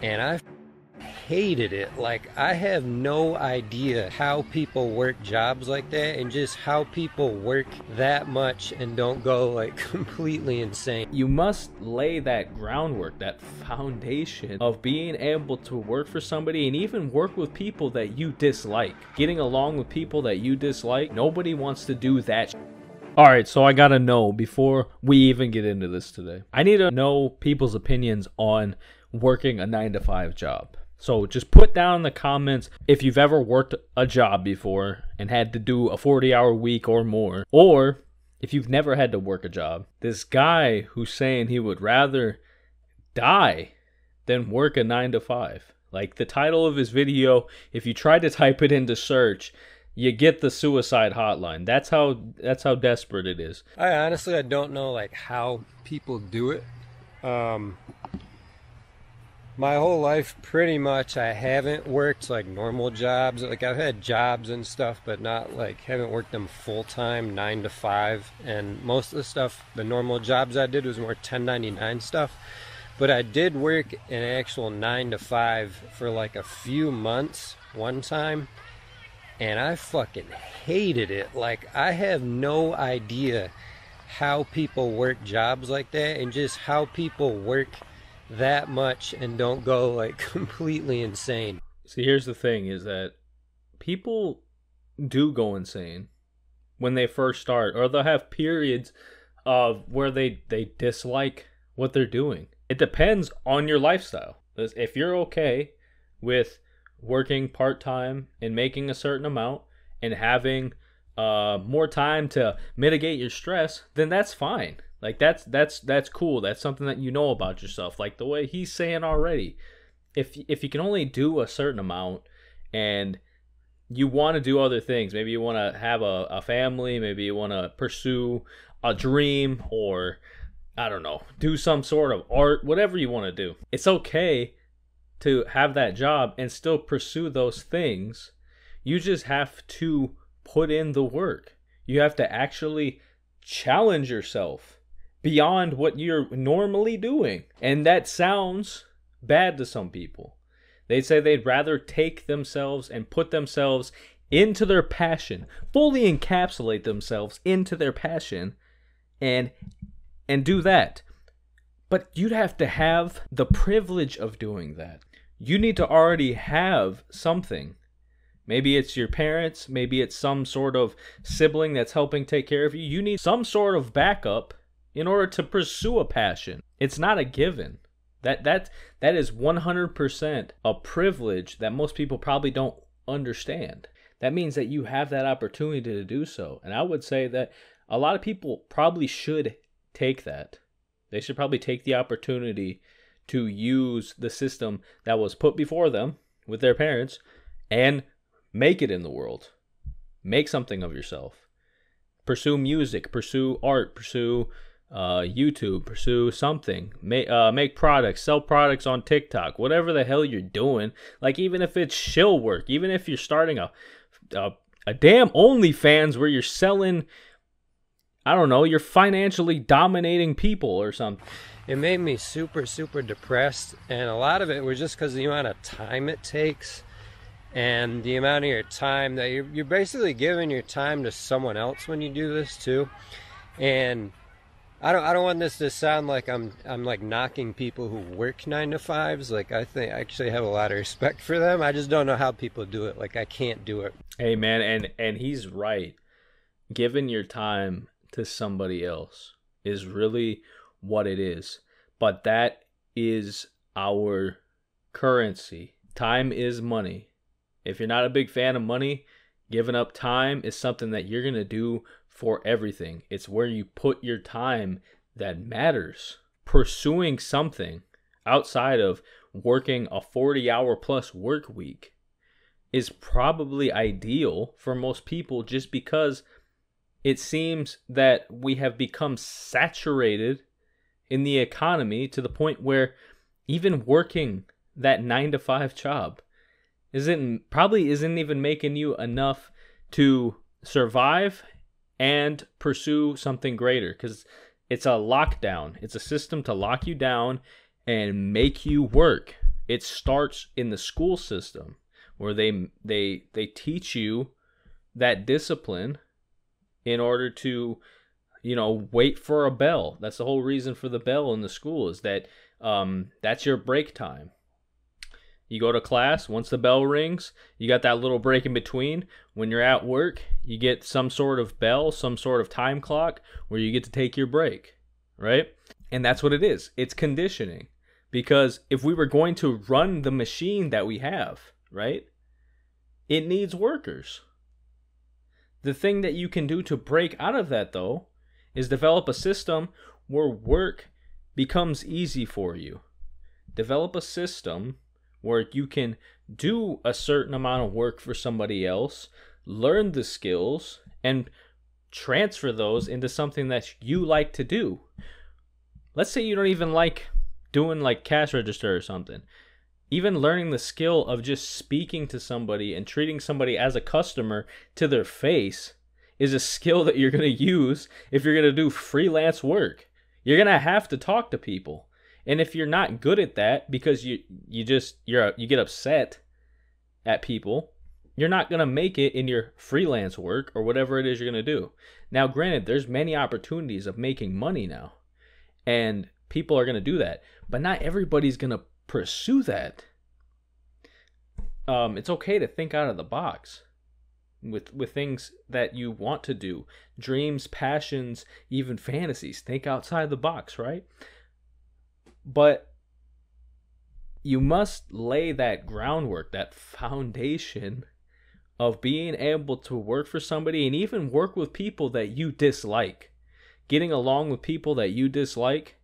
and I hated it. Like, I have no idea how people work jobs like that, and just how people work that much and don't go like completely insane. You must lay that groundwork, that foundation of being able to work for somebody and even work with people that you dislike. Getting along with people that you dislike, nobody wants to do that. Alright, so I gotta know before we even get into this today. I need to know people's opinions on working a 9-to-5 job. So just put down in the comments if you've ever worked a job before and had to do a 40-hour week or more. Or if you've never had to work a job. This guy who's saying he would rather die than work a 9-to-5. Like the title of his video, if you try to type it into search, you get the suicide hotline. That's how desperate it is. I don't know like how people do it. My whole life, pretty much, I haven't worked like normal jobs. Like, I've had jobs and stuff, but not like, haven't worked them full-time, 9-to-5. And most of the stuff, the normal jobs I did was more 1099 stuff. But I did work an actual 9-to-5 for like a few months one time. And I fucking hated it. Like, I have no idea how people work jobs like that, and just how people work that much and don't go like completely insane. See, here's the thing, is that people do go insane when they first start, or they'll have periods of where they dislike what they're doing. It depends on your lifestyle. If you're okay with working part-time and making a certain amount and having more time to mitigate your stress, then that's fine. Like, that's cool. That's something that you know about yourself. Like the way he's saying already, if you can only do a certain amount and you want to do other things, maybe you want to have a family, maybe you want to pursue a dream, or I don't know, do some sort of art, whatever you want to do. It's okay to have that job and still pursue those things. You just have to put in the work. You have to actually challenge yourself beyond what you're normally doing. And that sounds bad to some people. They say they'd rather take themselves and put themselves into their passion, fully encapsulate themselves into their passion, and do that. But you'd have to have the privilege of doing that. You need to already have something. Maybe it's your parents, maybe it's some sort of sibling that's helping take care of you. You need some sort of backup in order to pursue a passion. It's not a given. That is 100% a privilege that most people probably don't understand. That means that you have that opportunity to do so. And I would say that a lot of people probably should take that. They should probably take the opportunity to use the system that was put before them with their parents and make it in the world. Make something of yourself. Pursue music, pursue art, pursue YouTube, pursue something. Make products, sell products on TikTok, whatever the hell you're doing. Like, even if it's shill work, even if you're starting a damn OnlyFans where you're selling, I don't know, you're financially dominating people or something. It made me super, super depressed, and a lot of it was just because of the amount of time it takes, and the amount of your time that you're basically giving your time to someone else when you do this too. And I don't want this to sound like I'm like knocking people who work 9-to-5s. Like, I actually have a lot of respect for them. I just don't know how people do it. Like, I can't do it. Hey man, and he's right. Giving your time to somebody else is really what it is. But that is our currency. Time is money. If you're not a big fan of money, giving up time is something that you're going to do for everything. It's where you put your time that matters. Pursuing something outside of working a 40-hour plus work week is probably ideal for most people, just because it seems that we have become saturated in the economy to the point where even working that 9-to-5 job probably isn't even making you enough to survive and pursue something greater, because it's a lockdown. It's a system to lock you down and make you work. It starts in the school system where they teach you that discipline in order to, wait for a bell. That's the whole reason for the bell in the school, is that that's your break time. You go to class, once the bell rings, you got that little break in between. When you're at work, you get some sort of bell, some sort of time clock where you get to take your break, right? And that's what it is. It's conditioning. Because if we were going to run the machine that we have, right, it needs workers. The thing that you can do to break out of that, though, is develop a system where work becomes easy for you. Develop a system where you can do a certain amount of work for somebody else, learn the skills, and transfer those into something that you like to do. Let's say you don't even like doing like cash register or something. Even learning the skill of just speaking to somebody and treating somebody as a customer to their face is a skill that you're going to use if you're going to do freelance work. You're going to have to talk to people. And if you're not good at that because you get upset at people, you're not going to make it in your freelance work or whatever it is you're going to do. Now, granted, there's many opportunities of making money now, and people are going to do that, but not everybody's going to pursue that. It's okay to think out of the box with things that you want to do. Dreams, passions, even fantasies. Think outside the box, right? But you must lay that groundwork, that foundation of being able to work for somebody and even work with people that you dislike. Getting along with people that you dislike.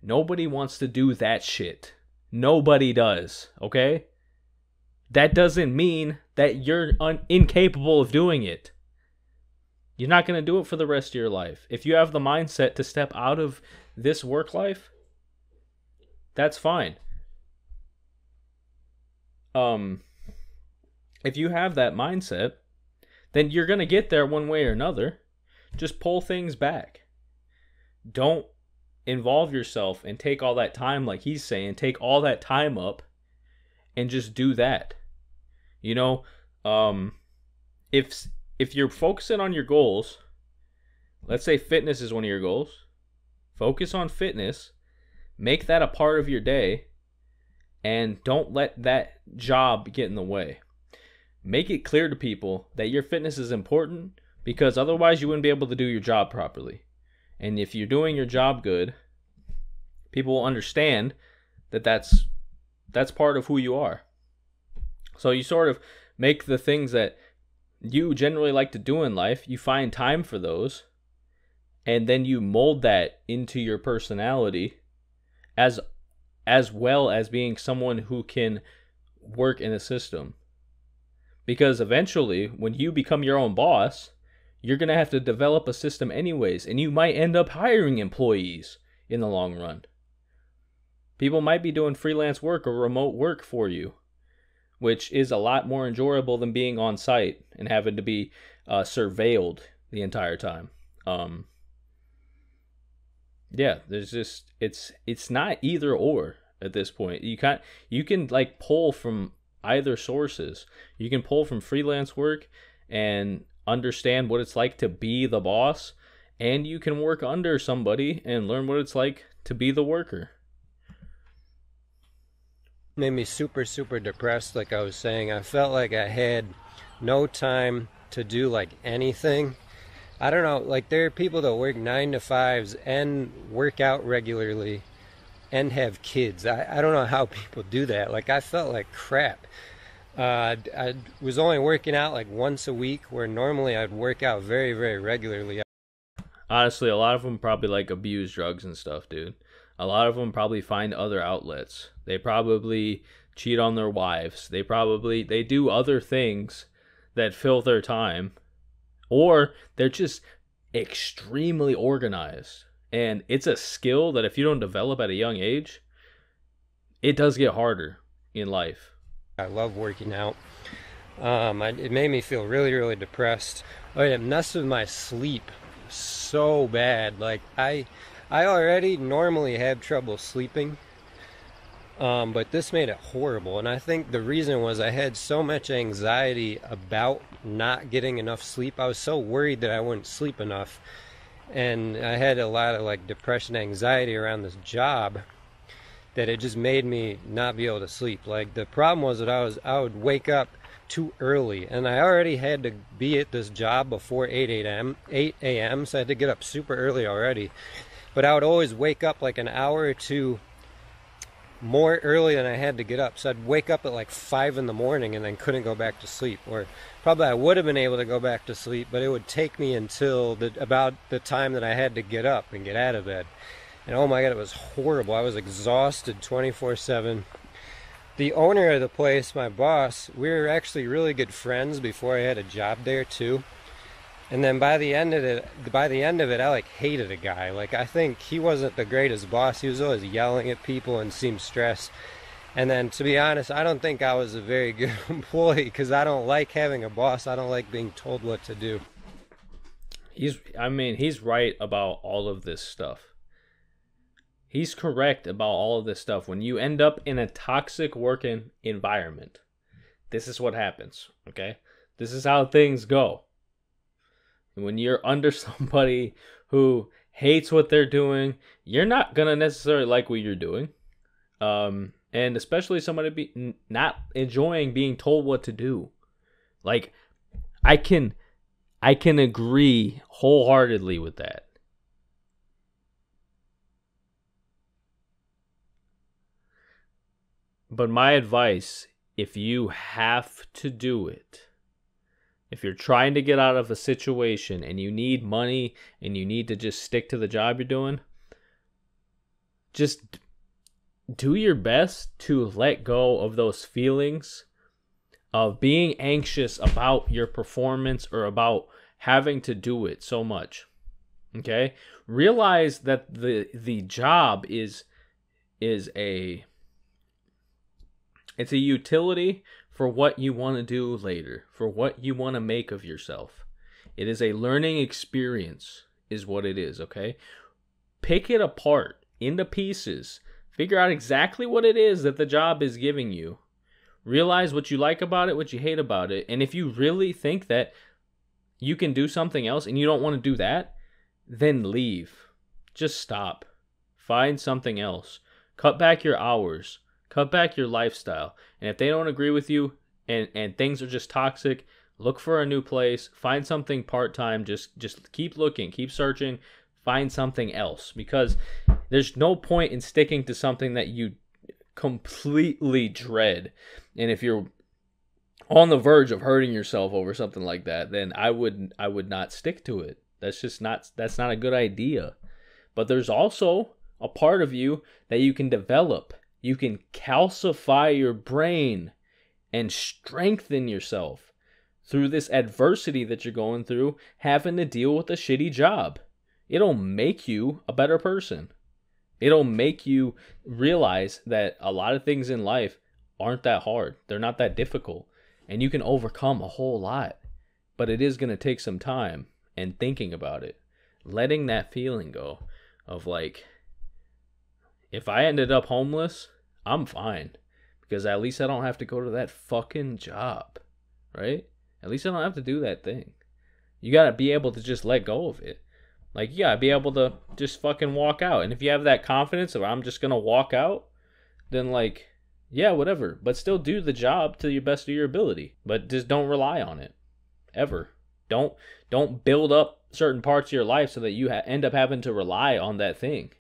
Nobody wants to do that shit. Nobody does, okay? That doesn't mean that you're incapable of doing it. You're not going to do it for the rest of your life. If you have the mindset to step out of this work life, that's fine. If you have that mindset, then you're going to get there one way or another. Just pull things back. Don't involve yourself and take all that time, like he's saying, take all that time up and just do that. You know, if you're focusing on your goals, let's say fitness is one of your goals, focus on fitness, make that a part of your day, and don't let that job get in the way. Make it clear to people that your fitness is important, because otherwise you wouldn't be able to do your job properly. And if you're doing your job good, people will understand that that's part of who you are. So you sort of make the things that you generally like to do in life, you find time for those, and then you mold that into your personality as well as being someone who can work in a system. Because eventually, when you become your own boss, you're going to have to develop a system anyways, and you might end up hiring employees in the long run. People might be doing freelance work or remote work for you, which is a lot more enjoyable than being on site and having to be surveilled the entire time. Yeah, there's just it's not either or at this point. You can like pull from either sources. You can pull from freelance work and understand what it's like to be the boss, and you can work under somebody and learn what it's like to be the worker. Made me super, super depressed, like I was saying. I felt like I had no time to do like anything. I don't know, like there are people that work 9 to 5s and work out regularly and have kids. I don't know how people do that. Like I felt like crap. I was only working out like once a week, where normally I'd work out very, very regularly. Honestly, a lot of them probably like abuse drugs and stuff, dude. A lot of them probably find other outlets. They probably cheat on their wives. They do other things that fill their time. Or they're just extremely organized. And it's a skill that if you don't develop at a young age, it does get harder in life. I love working out. It made me feel really, really depressed. It messed with my sleep so bad. Like I already normally have trouble sleeping. But this made it horrible. And I think the reason was I had so much anxiety about not getting enough sleep. I was so worried that I wouldn't sleep enough. And I had a lot of like depression, anxiety around this job that it just made me not be able to sleep. Like the problem was that I would wake up too early, and I already had to be at this job before 8 a.m. So I had to get up super early already. But I would always wake up like an hour or two more early than I had to get up. So I'd wake up at like 5 in the morning and then couldn't go back to sleep. Or probably I would have been able to go back to sleep, but it would take me until about the time that I had to get up and get out of bed. And oh my God, it was horrible. I was exhausted 24/7. The owner of the place, my boss, we were actually really good friends before I had a job there too. And then by the end of it, I like hated a guy. Like I think he wasn't the greatest boss. He was always yelling at people and seemed stressed. And then to be honest, I don't think I was a very good employee because I don't like having a boss. I don't like being told what to do. He's right about all of this stuff. He's correct about all of this stuff. When you end up in a toxic working environment, this is what happens, okay? This is how things go. When you're under somebody who hates what they're doing, you're not going to necessarily like what you're doing. And especially somebody not enjoying being told what to do. Like, I can agree wholeheartedly with that. But my advice, if you have to do it, if you're trying to get out of a situation and you need money and you need to just stick to the job you're doing, just do your best to let go of those feelings of being anxious about your performance or about having to do it so much. Okay? Realize that the job is a utility for what you want to do later, for what you want to make of yourself. It is a learning experience, is what it is, okay? Pick it apart into pieces. Figure out exactly what it is that the job is giving you. Realize what you like about it, what you hate about it. And if you really think that you can do something else and you don't want to do that, then leave. Just stop. Find something else. Cut back your hours. Cut back your lifestyle. And if they don't agree with you and things are just toxic, look for a new place. Find something part-time. Just keep looking. Keep searching. Find something else. Because there's no point in sticking to something that you completely dread. And if you're on the verge of hurting yourself over something like that, then I would not stick to it. That's not a good idea. But there's also a part of you that you can develop. You can calcify your brain and strengthen yourself through this adversity that you're going through, having to deal with a shitty job. It'll make you a better person. It'll make you realize that a lot of things in life aren't that hard. They're not that difficult. And you can overcome a whole lot. But it is going to take some time and thinking about it. Letting that feeling go of like, if I ended up homeless, I'm fine. Because at least I don't have to go to that fucking job. Right? At least I don't have to do that thing. You got to be able to just let go of it. Like, you got to be able to just fucking walk out. And if you have that confidence of I'm just going to walk out, then like, yeah, whatever. But still do the job to your best of your ability. But just don't rely on it. Ever. Don't build up certain parts of your life so that you end up having to rely on that thing.